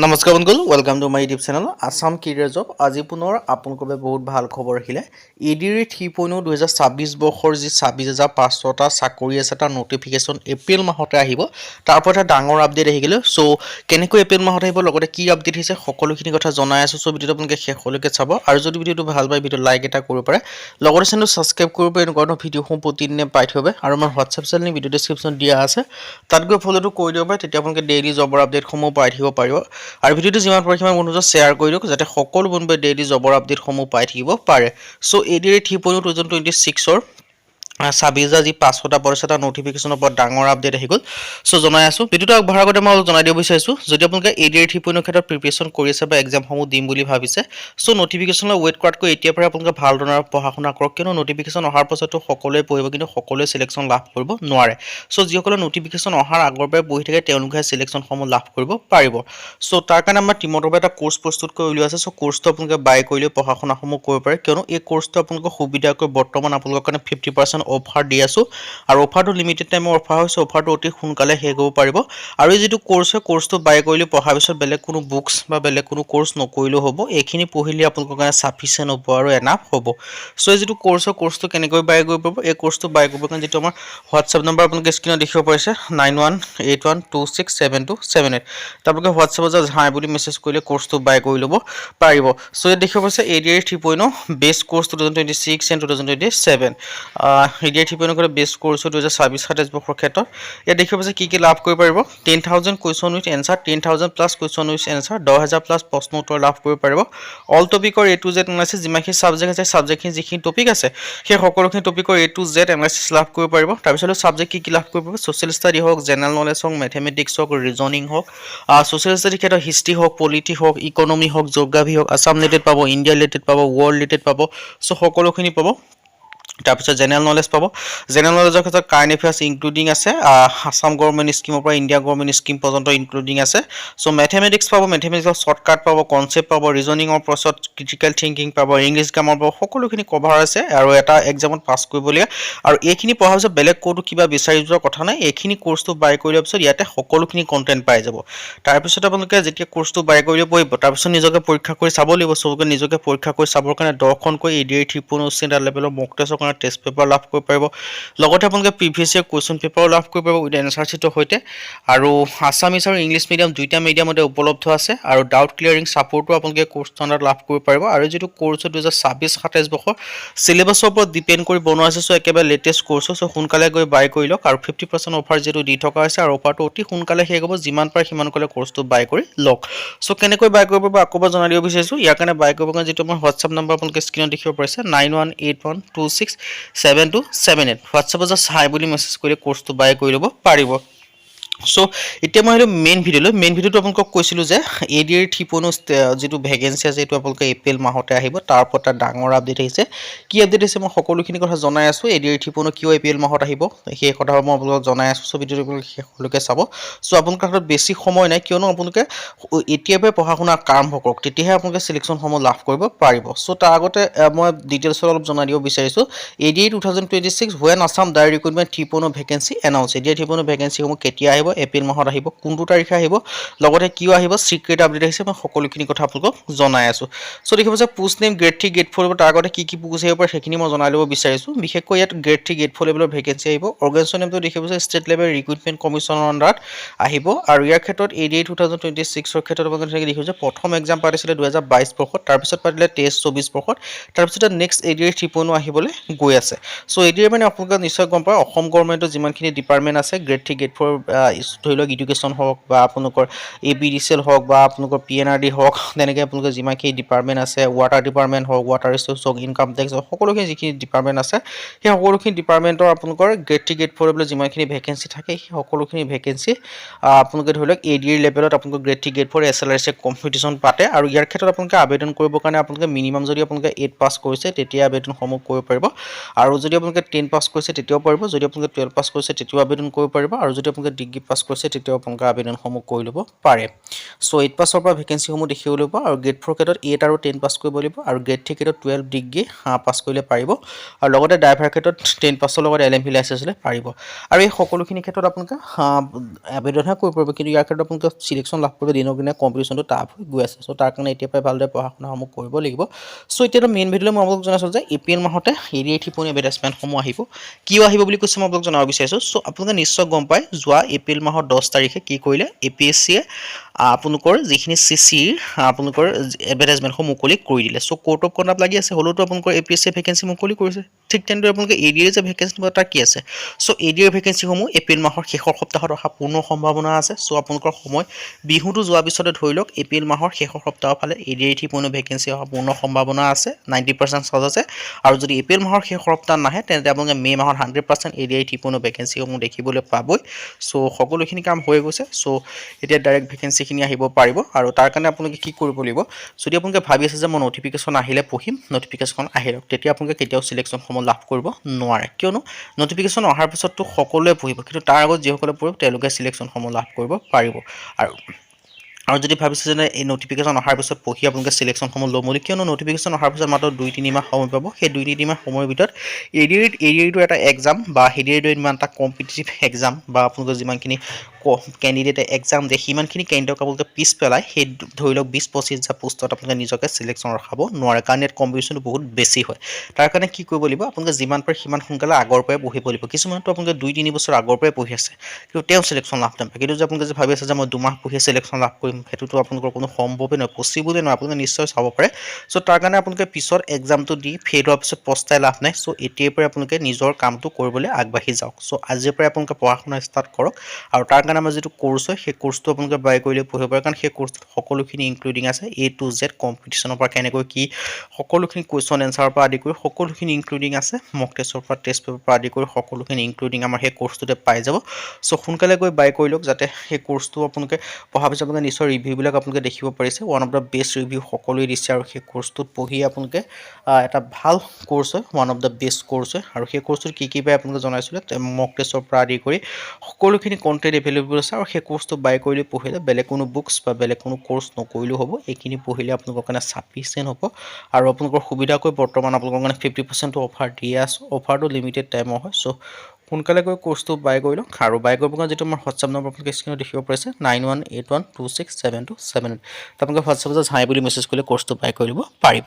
নমস্কাৰ বন্ধুসকল, welcome to my YouTube channel Assam career job. আজি পুনৰ আপোনালোকৰ বাবে বহুত ভাল খবৰ আহিলে। ADR 3.0 2026 বৰ্ষৰ যি 26,500টা চাকৰি আছে তাৰ নটিফিকেশ্যন এপ্ৰিল মাহতে আহিব। তাৰ পৰা এটা ডাঙৰ আপডেট আহি গ'লে। চ' কেনেকৈ এপ্ৰিল মাহত আহিব, লগতে কি আপডেট হৈছে সকলোখিনি কথা জনাই আছোঁ। চ' ভিডিঅ'টো আপোনালোকে শেষলৈকে চাব, আৰু যদি ভিডিঅ'টো ভাল পায় ভিডিঅ'টো লাইক এটা কৰিব পাৰে, লগতে চেনেলটো ছাবস্ক্ৰাইব কৰিব পাৰে। এনেকুৱা ধৰণৰ ভিডিঅ'সমূহ প্ৰতিদিনে পাই থ'ব। আৰু আমাৰ হোৱাটছআপ চেনেল ভিডিঅ' ডেছক্ৰিপশ্যন দিয়া আছে, তাত গৈ ফ'ল'টো কৰি দিব পাৰে। তেতিয়া আপোনালোকে ডেইলি জবৰ আপডেটসমূহ পাই থাকিব পাৰিব। আৰু ভিডিঅ'টো যিমান পাৰে সিমান বন্ধুজন শ্বেয়াৰ কৰি দিয়ক, যাতে সকলো বন্ধুৱে ডেইলি জবৰ আপডেটসমূহ পাই থাকিব পাৰে। চ' ADR 3.0 2026ৰ 26,500টা পৰীক্ষা এটা নটিফিকেশ্যনৰ ওপৰত ডাঙৰ আপডেট আহি গ'ল। চ' জনাই আছোঁ। ভিডিঅ'টো আগবঢ়াৰ আগতে মই জনাই দিব বিচাৰিছোঁ, যদি আপোনালোকে ADR 3.0 ক্ষেত্ৰত প্ৰিপেৰেশ্যন কৰি আছে বা এক্সামসমূহ দিম বুলি ভাবিছে, চ' নটিফিকেশ্যনলৈ ৱেইট কৰাতকৈ এতিয়াৰ পৰাই আপোনালোকে ভাল ধৰণৰ পঢ়া শুনা কৰক। কিয়নো নটিফিকেশ্যন অহাৰ পাছতো সকলোৱে পঢ়িব, কিন্তু সকলোৱে চিলেকশ্যন লাভ কৰিব নোৱাৰে। চ' যিসকলে নটিফিকেশ্যন অহাৰ আগৰ পৰাই পঢ়ি থাকে তেওঁলোকে চিলেকশ্যনসমূহ লাভ কৰিব পাৰিব। চ' তাৰ কাৰণে আমাৰ টিমৰ পৰা এটা কোৰ্চ প্ৰস্তুত কৰি উলিওৱা আছে। চ' কোৰ্চটো আপোনালোকে বাই কৰিলে পঢ়া শুনাসমূহ কৰিব পাৰে, কিয়নো এই কোৰ্চটো আপোনালোকক সুবিধাকৈ বৰ্তমান আপোনালোকৰ কাৰণে 50% অফাৰ দি আছোঁ। আৰু অফাৰটো লিমিটেড টাইমৰ অফাৰ হৈছে, অফাৰটো অতি সোনকালে শেষ হ'ব পাৰিব। আৰু এই যিটো কোৰ্চ হয়, কোৰ্চটো বাই কৰিলে পঢ়াৰ পিছত বেলেগ কোনো বুকছ বা বেলেগ কোনো কোৰ্চ নকৰিলেও হ'ব। এইখিনি পঢ়িলে আপোনালোকৰ কাৰণে ছাফিচিয়েণ্ট হ'ব আৰু এনাফ হ'ব। চ' এই যিটো কোৰ্চটো কেনেকৈ বাই কৰিব পাৰিব, এই কোৰ্চটো বাই কৰিবৰ কাৰণে যিটো আমাৰ হোৱাটছআপ নম্বৰ আপোনালোকে স্ক্ৰীনত দেখিব পাৰিছে 9181267278, আপোনালোকে হোৱাটছআপত জাষ্ট হাই বুলি মেছেজ কৰিলে কোৰ্চটো বাই কৰি ল'ব পাৰিব। চ' ইয়াত দেখিব পাৰিছে ADR 3.0 best course 2026 and 2027। ADR 3.0 best course 2026-27 বৰ্ষৰ ক্ষেত্ৰত ইয়াত দেখিব পাৰিছে কি লাভ কৰিব পাৰিব। 10,000 question with answer, 10,000+ question with answer, 10,000+ প্ৰশ্ন উত্তৰ লাভ কৰিব পাৰিব। অল টপিকৰ A to Z এনালাইচিছ, যিমানখিনি ছাবজেক্ট আছে ছাবজেক্টখিনি যিখিনি টপিক আছে সেই সকলোখিনি টপিকৰ A to Z এনালাইচিছ লাভ কৰিব পাৰিব। তাৰপিছত ছাবজেক্ট কি লাভ কৰিব পাৰিব, ছ'চিয়েল ষ্টাডি হওক, জেনেৰেল নলেজ হওক, মেথমেটিক্স হওক, ৰিজনিং হওক, ছ'চিয়েল ষ্টাডি ক্ষেত্ৰত হিষ্ট্ৰী হওক, পলিটি হওক, ইকনমি হওক, জিঅ'গ্ৰাফী হওক, আছাম ৰিলেটেড পাব, ইণ্ডিয়া ৰিলেটেড পাব, ৱৰ্ল্ড ৰিলেটেড পাব। চ' সকলোখিনি পাব। তাৰপিছত জেনেৰেল নলেজ পাব। জেনেৰেল নলেজৰ ক্ষেত্ৰত কাৰেণ্ট এফেয়াৰ্ছ ইনক্লুডিং আছে, আছাম গভৰ্ণমেণ্ট স্কিমৰ পৰা ইণ্ডিয়া গভৰ্ণমেণ্ট স্কিম পৰ্যন্ত ইনক্লুডিং আছে। চ' মেথমেটিক্স পাব, মেথমেটিক্সৰ শ্বৰ্টকাট পাব, কনচেপ্ট পাব, ৰিজনিঙৰ পাছত ক্ৰিটিকেল থিংকিং পাব, ইংলিছ গ্ৰামাৰ পাব, সকলোখিনি কভাৰ আছে আৰু এটা এক্সামত পাছ কৰিবলগীয়া। আৰু এইখিনি পঢ়াৰ পিছত বেলেগ ক'তো কিবা বিচাৰি যোৱাৰ কথা নাই। এইখিনি কোৰ্চটো বাই কৰি লোৱাৰ পিছত ইয়াতে সকলোখিনি কণ্টেণ্ট পাই যাব। তাৰপিছত আপোনালোকে যেতিয়া কোৰ্চটো বাই কৰি পঢ়িব, তাৰপিছত নিজকে পৰীক্ষা কৰি চাব লাগিব। চবকে নিজকে পৰীক্ষা কৰি চাবৰ কাৰণে 10খনকৈ ADR 3.0 ষ্টেণ্ডাৰ্ড লেভেলৰ মক টেষ্টৰ কাৰণে টেষ্ট পেপাৰ লাভ কৰিব পাৰিব। লগতে আপোনালোকে প্ৰিভিয়াছ ইয়েৰ কুৱেশ্যন পেপাৰো লাভ কৰিব পাৰিব উইথ এনচাৰ শ্বীটৰ সৈতে। আৰু আছামিজ আৰু ইংলিছ মিডিয়াম দুইটা মিডিয়ামতে উপলব্ধ আছে। আৰু ডাউট ক্লিয়াৰিং ছাপৰ্টো আপোনালোকে কোৰ্চ ষ্টেণ্ডাৰ্ড লাভ কৰিব পাৰিব। আৰু যিটো কোৰ্চত 2026-27 বৰ্ষৰ চিলেবাছৰ ওপৰত ডিপেণ্ড কৰি বনোৱা হৈছে। চ' একেবাৰে লেটেষ্ট কোৰ্চ, চ' সোনকালে গৈ বাই কৰি লওক। আৰু 50% অফাৰ যিটো দি থকা হৈছে, আৰু অফাৰটো অতি সোনকালে শেষ হ'ব। যিমান পাৰে সিমানকলে কোৰ্চটো বাই কৰি লওক। চ' কেনেকৈ বাই কৰিব পাৰিব আকৌ এবাৰ জনাই দিব বিচাৰিছোঁ। ইয়াৰ কাৰণে বাই কৰিবৰ কাৰণে যিটো আমাৰ হোৱাটছআপ নম্বৰ আপোনালোকে স্ক্ৰীনত দেখিব পাৰিছে 9181267278, হোৱাটছআপত জাষ্ট হাই বুলি মেছেজ কৰিলে কোৰ্চটো বাই কৰি ল'ব পাৰিব। চ' এতিয়া মই আহিলোঁ মেইন ভিডিঅ'টো আপোনালোকক কৈছিলোঁ যে ADR 3.0 যিটো ভেকেঞ্চি আছে এইটো আপোনালোকে এপ্ৰিল মাহতে আহিব। তাৰ ওপৰত এটা ডাঙৰ আপডেট আহিছে। কি আপডেট আহিছে মই সকলোখিনি কথা জনাই আছোঁ। ADR 3.0 কিয় এপ্ৰিল মাহত আহিব সেই কথাবোৰ মই আপোনালোকক জনাই আছোঁ। চ' ভিডিঅ'টো শেষলৈকে চাব। চ' আপোনালোকৰ হাতত বেছি সময় নাই, কিয়নো আপোনালোকে এতিয়াৰ পৰাই পঢ়া শুনা আৰম্ভ কৰক, তেতিয়াহে আপোনালোকে চিলেকশ্যনসমূহ লাভ কৰিব পাৰিব। চ' তাৰ আগতে মই ডিটেইলছত অলপ জনাই দিব বিচাৰিছোঁ। ADR 2026 when Assam Direct Recruitment 3.0 vacancy announce. ADR 3.0 ভেকেঞ্চিসমূহ কেতিয়া আহিব, এপ্ৰিল মাহত আহিব, কোনটো তাৰিখে আহিব, লগতে কিয় আহিব, চিক্ৰেট আপডেট আহিছে, মই সকলোখিনি কথা আপোনালোকক জনাই আছোঁ। চ' দেখিব যে পোষ্ট নেম গ্ৰেড 3 গ্ৰেড 4 তাৰ আগতে কি পোষ্ট আহিব পাৰে সেইখিনি মই জনাই ল'ব বিচাৰিছোঁ। বিশেষকৈ ইয়াত গ্ৰেড 3 গ্ৰেড 4 লেভেলৰ ভেকেঞ্চি আহিব। অৰ্গেনাইজেশ্যন নেমটো দেখিব যে ষ্টেট লেভেল ৰিক্ৰুটমেণ্ট কমিশ্যনৰ আণ্ডাৰত আহিব। আৰু ইয়াৰ ক্ষেত্ৰত ADR 2026ৰ ক্ষেত্ৰত আপোনালোকে দেখিব যে প্ৰথম এক্সাম পাতিছিলে 2022 বৰ্ষত, তাৰপিছত পাতিলে 23-24 বৰ্ষত, তাৰপিছত নেক্সট ADR 3.0 আহিবলৈ গৈ আছে। চ' ADR মানে আপোনালোকে নিশ্চয় গম পায় অসম গভৰ্ণমেণ্টৰ যিমানখিনি ডিপাৰ্টমেণ্ট আছে গ্ৰেড 3 গ্ৰেড 4 ধৰি লওক এডুকেশ্যন হওক বা আপোনালোকৰ APDCL হওক বা আপোনালোকৰ PNRD হওক, তেনেকৈ আপোনালোকৰ যিমানখিনি ডিপাৰ্টমেণ্ট আছে, ৱাটাৰ ডিপাৰ্টমেণ্ট হওক, ৱাটাৰ ৰিচোৰ্চ হওক, ইনকাম টেক্স হওক, সকলোখিনি যিখিনি ডিপাৰ্টমেণ্ট আছে সেই সকলোখিনি ডিপাৰ্টমেণ্টৰ আপোনালোকৰ গ্ৰেড 3 গ্ৰেড 4 লেভেলৰ যিমানখিনি ভেকেঞ্চি থাকে সেই সকলোখিনি ভেকেঞ্চি আপোনালোকে ধৰি লওক ADR লেভেলত আপোনালোকৰ গ্ৰেড 3 গ্ৰেড 4 SLRC কম্পিটিশ্যন পাতে। আৰু ইয়াৰ ক্ষেত্ৰত আপোনালোকে আবেদন কৰিবৰ কাৰণে আপোনালোকে মিনিমাম যদি আপোনালোকে 8 পাছ কৰিছে তেতিয়া আবেদনসমূহ কৰিব পাৰিব। আৰু যদি আপোনালোকে 10 পাছ কৰিছে তেতিয়াও পাৰিব, যদি আপোনালোকে 12 পাছ কৰিছে তেতিয়াও আবেদন কৰিব পাৰিব, আৰু যদি আপোনালোকে ডিগ্ৰী পাছ কৰিছে তেতিয়াও আপোনালোকে আবেদনসমূহ কৰি ল'ব পাৰে চ' 8 পাছৰ পৰা ভেকেঞ্চিসমূহ দেখিবলৈ পাব আৰু গ্ৰেড 4 ক্ষেত্ৰত 8 আৰু 10 পাছ কৰিব লাগিব আৰু গ্ৰেড 3 ক্ষেত্ৰত 12 ডিগ্ৰী পাছ কৰিলে পাৰিব আৰু লগতে ড্ৰাইভাৰ ক্ষেত্ৰত 10 পাছৰ লগত LMV লাইচেঞ্চ হ'লে পাৰিব আৰু এই সকলোখিনি ক্ষেত্ৰত আপোনালোকে আবেদনহে কৰিব পাৰিব কিন্তু ইয়াৰ ক্ষেত্ৰত আপোনালোকে চিলেকশ্যন লাভ কৰিব দিনক দিনে কম্পিটিশ্যনটো টাফ হৈ গৈ আছে চ' তাৰ কাৰণে এতিয়া পৰাই ভালদৰে পঢ়া শুনাসমূহ কৰিব লাগিব চ' এতিয়াতো মেইন ভিডিঅ'লৈ মই আপোনালোক জনাইছোঁ যে এপ্ৰিল মাহতে ADA ঠিপনি এডভাৰটাইজমেণ্টসমূহ আহিব কিয় আহিব বুলি কৈছে মই আপোনালোক জনাব বিচাৰিছোঁ চ' আপোনালোকে নিশ্চয় গম পায় যোৱা এপ্ৰিল মাহৰ 10 তাৰিখে কি কৰিলে APSCয়ে আপোনালোকৰ যিখিনি CCৰ আপোনালোকৰ এডভাৰটাইজমেণ্টসমূহ মুকলি কৰি দিলে চ' কোৰ্ট অফ কণ্ডাক্ট লাগি আছে হ'লেওতো আপোনালোকৰ APSCয়ে ভেকেঞ্চি মুকলি কৰিছে ঠিক তেনেদৰে আপোনালোকে ADA যে ভেকেঞ্চি তাৰ কি আছে চ' ADA ভেকেঞ্চিসমূহ এপ্ৰিল মাহৰ শেষৰ সপ্তাহত অহা পূৰ্ণ সম্ভাৱনা আছে চ' আপোনালোকৰ সময় বিহুটো যোৱাৰ পিছতে ধৰি লওক এপ্ৰিল মাহৰ শেষৰ সপ্তাহৰ ফালে ADA ঠিপনি ভেকেঞ্চি অহা পূৰ্ণ সম্ভাৱনা আছে 90% চান্স আছে আৰু যদি এপ্ৰিল মাহৰ শেষৰ সপ্তাহ নাহে তেন্তে আপোনালোকে মে' মাহত 100% ADA ঠিপনি ভেকেঞ্চিসমূহ দেখিবলৈ পাবই চ' সকলোখিনি কাম হৈ গৈছে চ' এতিয়া ডাইৰেক্ট ভেকেঞ্চিখিনি আহিব পাৰিব আৰু তাৰ কাৰণে আপোনালোকে কি কৰিব লাগিব যদি আপোনালোকে ভাবি আছে যে মই নটিফিকেশ্যন আহিলে পঢ়িম নটিফিকেশ্যন আহিলক তেতিয়া আপোনালোকে কেতিয়াও চিলেকশ্যনসমূহ লাভ কৰিব নোৱাৰে কিয়নো নটিফিকেশ্যন অহাৰ পিছততো সকলোৱে পঢ়িব কিন্তু তাৰ আগত যিসকলে পঢ়িব তেওঁলোকে চিলেকশ্যনসমূহ লাভ কৰিব পাৰিব আৰু যদি ভাবিছে যে এই নটিফিকেশ্যন অহাৰ পিছত পঢ়ি আপোনালোকে চিলেকশ্যনসমূহ ল'ম বুলি কিয়নো নটিফিকেশ্যন অহাৰ পিছত মাত্ৰ 2-3 মাহ সময় পাব সেই 2-3 মাহ সময়ৰ ভিতৰত ADAটো এটা এক্সাম বা ADAটো ইমান এটা কম্পিটিটিভ এক্সাম বা আপোনালোকে যিমানখিনি কেণ্ডিডেটে এক্সাম দিয়ে সিমানখিনি কেণ্ডিডেটক আপোনালোকে পিছ পেলাই সেই ধৰি লওক 20-25 পোষ্টত আপোনালোকে নিজকে চিলেকশ্যন ৰখাব নোৱাৰে কাৰণ ইয়াত কম্পিটিশ্যনটো বহুত বেছি হয় তাৰ কাৰণে কি কৰিব লাগিব আপোনালোকে যিমান পাৰে সিমান সোনকালে আগৰ পৰাই পঢ়িব লাগিব কিছুমানতো আপোনালোকে 2-3 বছৰ আগৰ পৰাই পঢ়ি আছে কিন্তু তেওঁ চিলেকশ্যন লাভ নাপায় কিন্তু যে আপোনালোকে যে ভাবি আছে যে মই 2 মাহ পঢ়ি চিলেকশ্যন লাভ কৰিম সেইটোতো আপোনালোকৰ কোনো সম্ভৱেই নহয় পচিবলে নহয় আপোনালোকে নিশ্চয় চাব পাৰে চ' তাৰ কাৰণে আপোনালোকে পিছত এক্সামটো দি ফেইল হোৱাৰ পিছত পস্তাই লাভ নাই চ' এতিয়াৰ পৰাই আপোনালোকে নিজৰ কামটো কৰিবলৈ আগবাঢ়ি যাওক চ' আজিৰ পৰাই আপোনালোকে পঢ়া শুনা ষ্টাৰ্ট কৰক আৰু তাৰ কাৰণে আমাৰ যিটো কোৰ্চ হয় সেই কোৰ্চটো আপোনালোকে বাই কৰিলে পঢ়িব পাৰে কাৰণ সেই কোৰ্চটোত সকলোখিনি ইনক্লুডিং আছে A to Z কম্পিটিশ্যনৰ পৰা কেনেকৈ কি সকলোখিনি কুৱেশ্যন এনচাৰৰ পৰা আদি কৰি সকলোখিনি ইনক্লুডিং আছে মক টেষ্টৰ পৰা টেষ্ট পেপাৰৰ পৰা আদি কৰি সকলোখিনি ইনক্লুডিং আমাৰ সেই কোৰ্চটোতে পাই যাব চ' সোনকালে গৈ বাই কৰি লওক যাতে সেই কোৰ্চটো আপোনালোকে পঢ়াৰ পিছত আপোনালোকে নিশ্চয় ৰিভিউবিলাক আপোনালোকে দেখিব পাৰিছে one of the best review সকলোৱে দিছে আৰু সেই কোৰ্চটোত পঢ়ি আপোনালোকে এটা ভাল কোৰ্চ হয় one of the best course হয় আৰু সেই কোৰ্চটোত কি পায় আপোনালোকে জনাইছিলে মক টেষ্টৰ পৰা আদি কৰি সকলোখিনি কণ্টেণ্ট এভেইলেবল আছে আৰু সেই কোৰ্চটো বাই কৰিলে পঢ়িলে বেলেগ কোনো বুকছ বা বেলেগ কোনো কোৰ্চ নকৰিলেও হ'ব এইখিনি পঢ়িলে আপোনালোকৰ কাৰণে চাফিচিয়েণ্ট হ'ব আৰু আপোনালোকৰ সুবিধাকৈ বৰ্তমান আপোনালোকৰ কাৰণে 50% অফাৰ দি আছোঁ অফাৰটো লিমিটেড টাইমৰ হয় চ' সোনকালে গৈ কোৰ্চটো বাই কৰি লওক আৰু বাই কৰিব কাৰণে যিটো আমাৰ হোৱাটছআপ নম্বৰ আপোনালোকে স্ক্ৰীনত দেখিব পাৰিছে 9181267278 আপোনালোকে হোৱাটছআপত হাই বুলি মেছেজ কৰিলে কোৰ্চটো বাই কৰি ল'ব পাৰিব